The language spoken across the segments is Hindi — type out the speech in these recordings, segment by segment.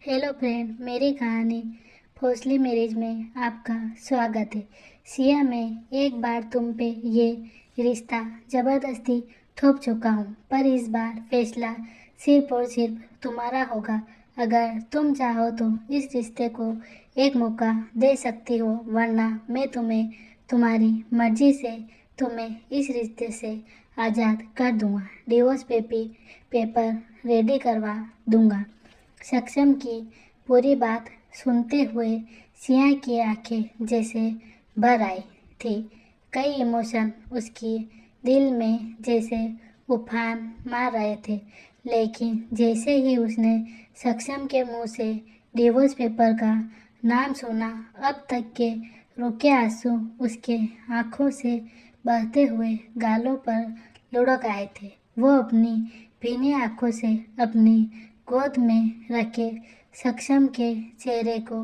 हेलो फ्रेंड, मेरी कहानी फोर्सली मैरिज में आपका स्वागत है। सिया, मैं एक बार तुम पे ये रिश्ता ज़बरदस्ती थोप चुका हूँ, पर इस बार फैसला सिर्फ और सिर्फ तुम्हारा होगा। अगर तुम चाहो तो इस रिश्ते को एक मौका दे सकती हो, वरना मैं तुम्हें तुम्हारी मर्जी से तुम्हें इस रिश्ते से आज़ाद कर दूँगा। डिवोर्स पेपर रेडी करवा दूँगा। सक्षम की पूरी बात सुनते हुए सिया की आंखें जैसे भर आई थी। कई इमोशन उसकी दिल में जैसे उफान मार रहे थे, लेकिन जैसे ही उसने सक्षम के मुंह से डिवोर्स पेपर का नाम सुना, अब तक के रुके आंसू उसके आंखों से बहते हुए गालों पर लुढ़क आए थे। वो अपनी भीनी आंखों से अपनी गोद में रखे सक्षम के चेहरे को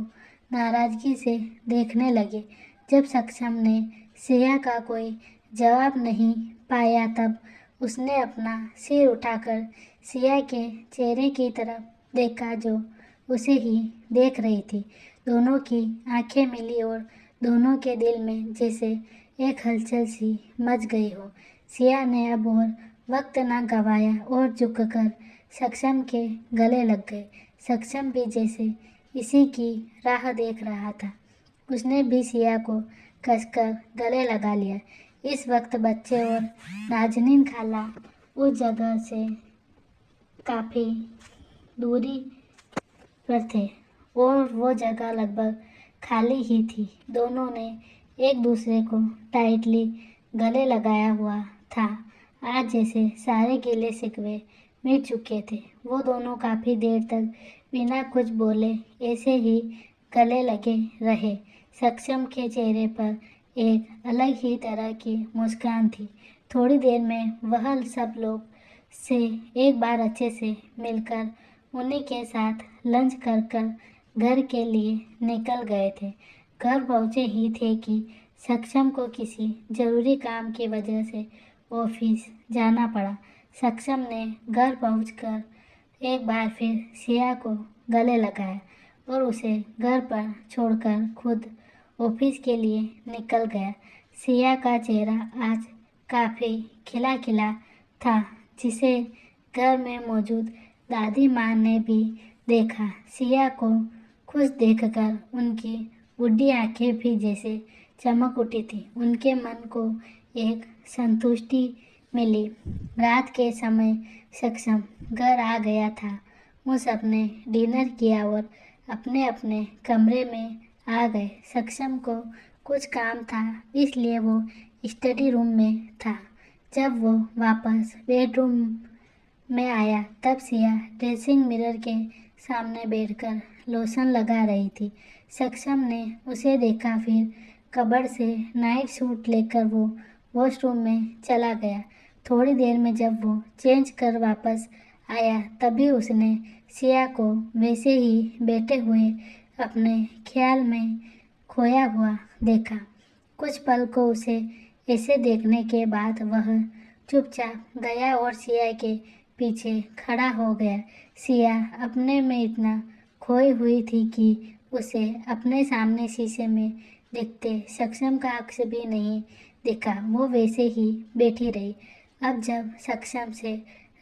नाराजगी से देखने लगे। जब सक्षम ने सिया का कोई जवाब नहीं पाया, तब उसने अपना सिर उठाकर सिया के चेहरे की तरफ देखा, जो उसे ही देख रही थी। दोनों की आंखें मिली और दोनों के दिल में जैसे एक हलचल सी मच गई हो। सिया ने अब और वक्त न गवाया और झुककर सक्षम के गले लग गए। सक्षम भी जैसे इसी की राह देख रहा था। उसने भी सिया को कसकर गले लगा लिया। इस वक्त बच्चे और नाजनीन खाला उस जगह से काफ़ी दूरी पर थे और वो जगह लगभग खाली ही थी। दोनों ने एक दूसरे को टाइटली गले लगाया हुआ था। आज जैसे सारे गिले शिकवे मिट चुके थे। वो दोनों काफ़ी देर तक बिना कुछ बोले ऐसे ही गले लगे रहे। सक्षम के चेहरे पर एक अलग ही तरह की मुस्कान थी। थोड़ी देर में वह सब लोग से एक बार अच्छे से मिलकर उन्हीं के साथ लंच कर घर के लिए निकल गए थे। घर पहुंचे ही थे कि सक्षम को किसी ज़रूरी काम की वजह से ऑफिस जाना पड़ा। सक्षम ने घर पहुंचकर एक बार फिर सिया को गले लगाया और उसे घर पर छोड़कर खुद ऑफिस के लिए निकल गया। सिया का चेहरा आज काफ़ी खिला खिला था, जिसे घर में मौजूद दादी माँ ने भी देखा। सिया को खुश देखकर उनकी बुढ़ी आंखें भी जैसे चमक उठी थी। उनके मन को एक संतुष्टि मिली। रात के समय सक्षम घर आ गया था। वो सबने डिनर किया और अपने अपने कमरे में आ गए। सक्षम को कुछ काम था, इसलिए वो स्टडी रूम में था। जब वो वापस बेडरूम में आया, तब सिया ड्रेसिंग मिरर के सामने बैठकर लोशन लगा रही थी। सक्षम ने उसे देखा, फिर कबर्ड से नाइट सूट लेकर वो वॉशरूम में चला गया। थोड़ी देर में जब वो चेंज कर वापस आया, तभी उसने सिया को वैसे ही बैठे हुए अपने ख्याल में खोया हुआ देखा। कुछ पल को उसे ऐसे देखने के बाद वह चुपचाप गया और सिया के पीछे खड़ा हो गया। सिया अपने में इतना खोई हुई थी कि उसे अपने सामने शीशे में दिखते सक्षम का अक्स भी नहीं दिखा। वो वैसे ही बैठी रही। अब जब सक्षम से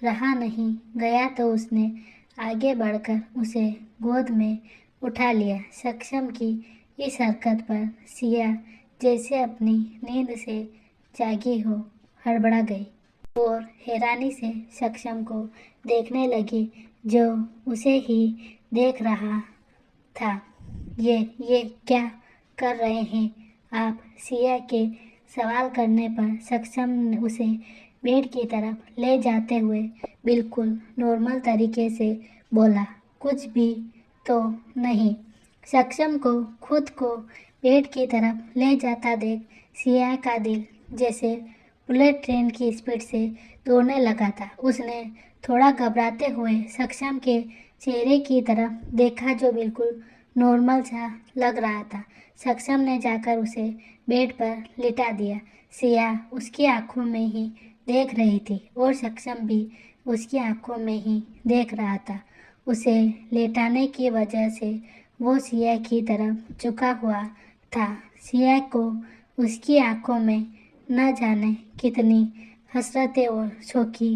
रहा नहीं गया, तो उसने आगे बढ़कर उसे गोद में उठा लिया। सक्षम की इस हरकत पर सिया जैसे अपनी नींद से जागी हो हड़बड़ा गई और हैरानी से सक्षम को देखने लगी, जो उसे ही देख रहा था। ये क्या कर रहे हैं आप? सिया के सवाल करने पर सक्षम उसे बेड की तरफ ले जाते हुए बिल्कुल नॉर्मल तरीके से बोला, कुछ भी तो नहीं। सक्षम को खुद को बेड की तरफ ले जाता देख सिया का दिल जैसे बुलेट ट्रेन की स्पीड से दौड़ने लगा था। उसने थोड़ा घबराते हुए सक्षम के चेहरे की तरफ देखा, जो बिल्कुल नॉर्मल सा लग रहा था। सक्षम ने जाकर उसे बेड पर लिटा दिया। सिया उसकी आंखों में ही देख रही थी और सक्षम भी उसकी आंखों में ही देख रहा था। उसे लेटाने की वजह से वो सिया की तरफ झुका हुआ था। सिया को उसकी आंखों में न जाने कितनी हसरतें और शौकी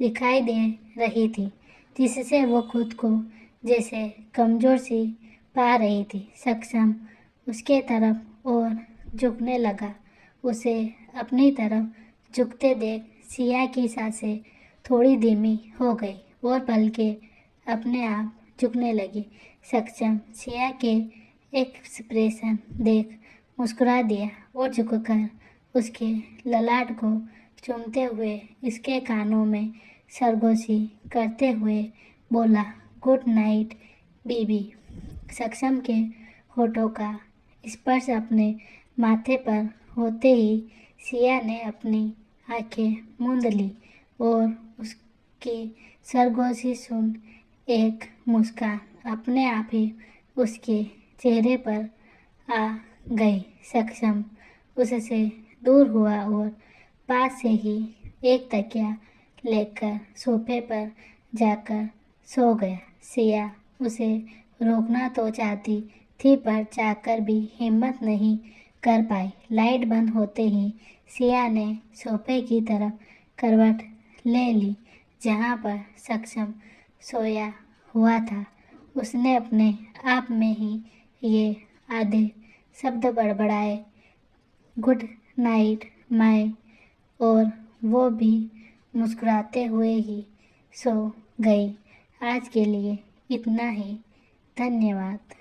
दिखाई दे रही थी, जिससे वो खुद को जैसे कमज़ोर सी पा रही थी। सक्षम उसके तरफ और झुकने लगा। उसे अपनी तरफ झुकते देख सिया की सांसें थोड़ी धीमी हो गई और पलकें अपने आप झुकने लगी। सक्षम सिया के एक्सप्रेशन देख मुस्कुरा दिया और झुककर उसके ललाट को चूमते हुए इसके कानों में सरगोशी करते हुए बोला, गुड नाइट बीबी। सक्षम के होठों का स्पर्श अपने माथे पर होते ही सिया ने अपनी आंखें मूंद ली और उसकी सरगोशी सुन एक मुस्कान अपने आप ही उसके चेहरे पर आ गई। सक्षम उससे दूर हुआ और पास से ही एक तकिया लेकर सोफे पर जाकर सो गया। सिया उसे रोकना तो चाहती थी पर चाहकर भी हिम्मत नहीं कर पाई। लाइट बंद होते ही सिया ने सोफे की तरफ करवट ले ली जहाँ पर सक्षम सोया हुआ था। उसने अपने आप में ही ये आधे शब्द बड़बड़ाए, गुड नाइट माय, और वो भी मुस्कुराते हुए ही सो गई। आज के लिए इतना ही। धन्यवाद।